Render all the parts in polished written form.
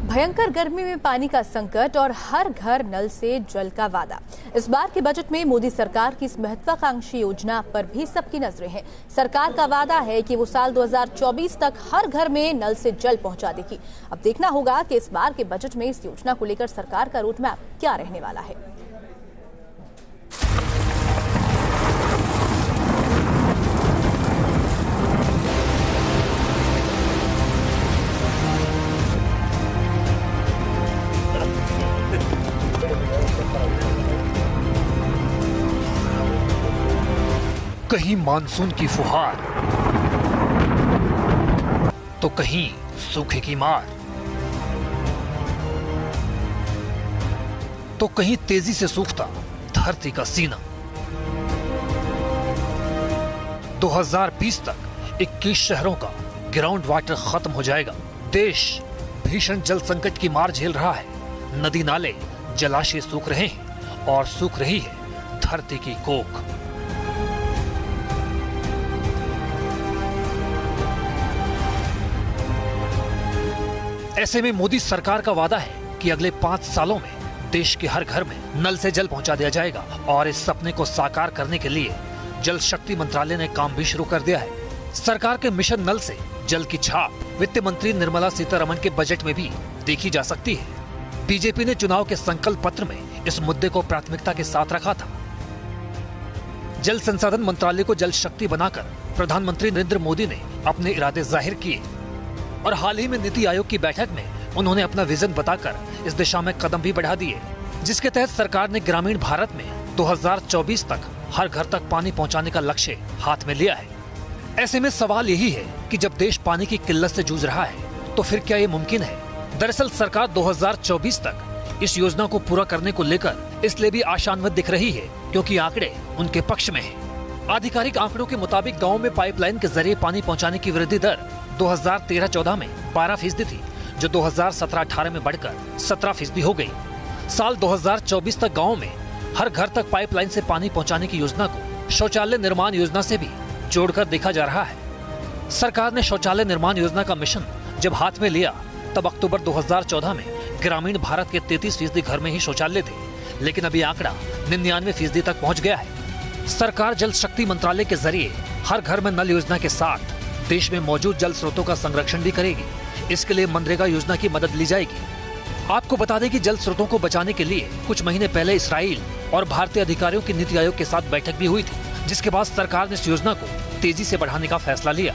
भयंकर गर्मी में पानी का संकट और हर घर नल से जल का वादा। इस बार के बजट में मोदी सरकार की इस महत्वाकांक्षी योजना पर भी सबकी नजरें हैं। सरकार का वादा है कि वो साल 2024 तक हर घर में नल से जल पहुंचा देगी। अब देखना होगा कि इस बार के बजट में इस योजना को लेकर सरकार का रोडमैप क्या रहने वाला है। कहीं मानसून की फुहार तो कहीं सूखे की मार, तो कहीं तेजी से सूखता धरती का सीना। 2020 तक 21 शहरों का ग्राउंड वाटर खत्म हो जाएगा। देश भीषण जल संकट की मार झेल रहा है। नदी नाले जलाशय सूख रहे हैं और सूख रही है धरती की कोख। ऐसे में मोदी सरकार का वादा है कि अगले 5 सालों में देश के हर घर में नल से जल पहुंचा दिया जाएगा और इस सपने को साकार करने के लिए जल शक्ति मंत्रालय ने काम भी शुरू कर दिया है। सरकार के मिशन नल से जल की छाप वित्त मंत्री निर्मला सीतारमण के बजट में भी देखी जा सकती है। बीजेपी ने चुनाव के संकल्प पत्र में इस मुद्दे को प्राथमिकता के साथ रखा था। जल संसाधन मंत्रालय को जल शक्ति बनाकर प्रधानमंत्री नरेंद्र मोदी ने अपने इरादे जाहिर किए और हाल ही में नीति आयोग की बैठक में उन्होंने अपना विजन बताकर इस दिशा में कदम भी बढ़ा दिए, जिसके तहत सरकार ने ग्रामीण भारत में 2024 तक हर घर तक पानी पहुंचाने का लक्ष्य हाथ में लिया है। ऐसे में सवाल यही है कि जब देश पानी की किल्लत से जूझ रहा है तो फिर क्या ये मुमकिन है? दरअसल सरकार 2024 तक इस योजना को पूरा करने को लेकर इसलिए भी आशान्वित दिख रही है क्योंकि आंकड़े उनके पक्ष में हैं। आधिकारिक आंकड़ों के मुताबिक गाँव में पाइपलाइन के जरिए पानी पहुँचाने की वृद्धि दर 2013-14 में 12% थी, जो 2017-18 में बढ़कर 17% हो गई। साल 2024 तक गाँव में हर घर तक पाइपलाइन से पानी पहुंचाने की योजना को शौचालय निर्माण योजना से भी जोड़कर देखा जा रहा है। सरकार ने शौचालय निर्माण योजना का मिशन जब हाथ में लिया तब अक्टूबर 2014 में ग्रामीण भारत के 33% घर में ही शौचालय थे, लेकिन अभी आंकड़ा 99% तक पहुँच गया है। सरकार जल शक्ति मंत्रालय के जरिए हर घर में नल योजना के साथ देश में मौजूद जल स्रोतों का संरक्षण भी करेगी। इसके लिए मनरेगा योजना की मदद ली जाएगी। आपको बता दें कि जल स्रोतों को बचाने के लिए कुछ महीने पहले इस्राइल और भारतीय अधिकारियों की नीति आयोग के साथ बैठक भी हुई थी, जिसके बाद सरकार ने इस योजना को तेजी से बढ़ाने का फैसला लिया।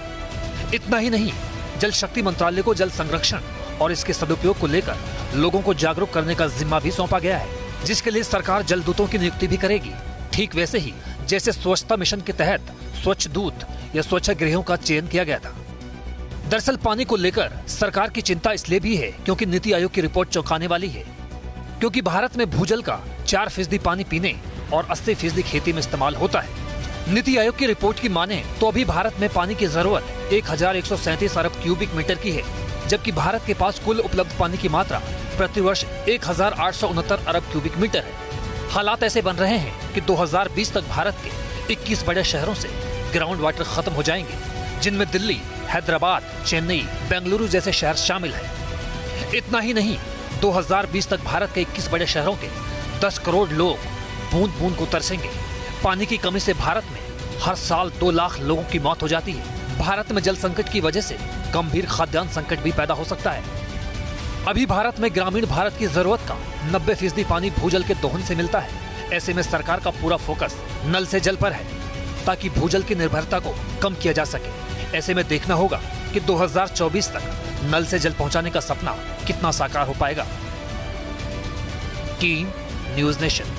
इतना ही नहीं, जल शक्ति मंत्रालय को जल संरक्षण और इसके सदुपयोग को लेकर लोगों को जागरूक करने का जिम्मा भी सौंपा गया है, जिसके लिए सरकार जल दूतों की नियुक्ति भी करेगी। ठीक वैसे ही जैसे स्वच्छता मिशन के तहत स्वच्छ दूत या स्वच्छ गृहों का चयन किया गया था। दरअसल पानी को लेकर सरकार की चिंता इसलिए भी है क्योंकि नीति आयोग की रिपोर्ट चौंकाने वाली है, क्योंकि भारत में भूजल का 4% पानी पीने और 80% खेती में इस्तेमाल होता है। नीति आयोग की रिपोर्ट की माने तो अभी भारत में पानी की जरूरत 1137 अरब क्यूबिक मीटर की है, जबकि भारत के पास कुल उपलब्ध पानी की मात्रा प्रतिवर्ष 1869 अरब क्यूबिक मीटर है। हालात ऐसे बन रहे हैं कि 2020 तक भारत के 21 बड़े शहरों से ग्राउंड वाटर खत्म हो जाएंगे, जिनमें दिल्ली, हैदराबाद, चेन्नई, बेंगलुरु जैसे शहर शामिल हैं। इतना ही नहीं, 2020 तक भारत के 21 बड़े शहरों के 10 करोड़ लोग बूंद बूंद को तरसेंगे। पानी की कमी से भारत में हर साल 2 लाख लोगों की मौत हो जाती है। भारत में जल संकट की वजह से गंभीर खाद्यान्न संकट भी पैदा हो सकता है। अभी भारत में ग्रामीण भारत की जरूरत का 90% पानी भूजल के दोहन से मिलता है। ऐसे में सरकार का पूरा फोकस नल से जल पर है ताकि भूजल की निर्भरता को कम किया जा सके। ऐसे में देखना होगा कि 2024 तक नल से जल पहुंचाने का सपना कितना साकार हो पाएगा। कीम न्यूज़ नेशन।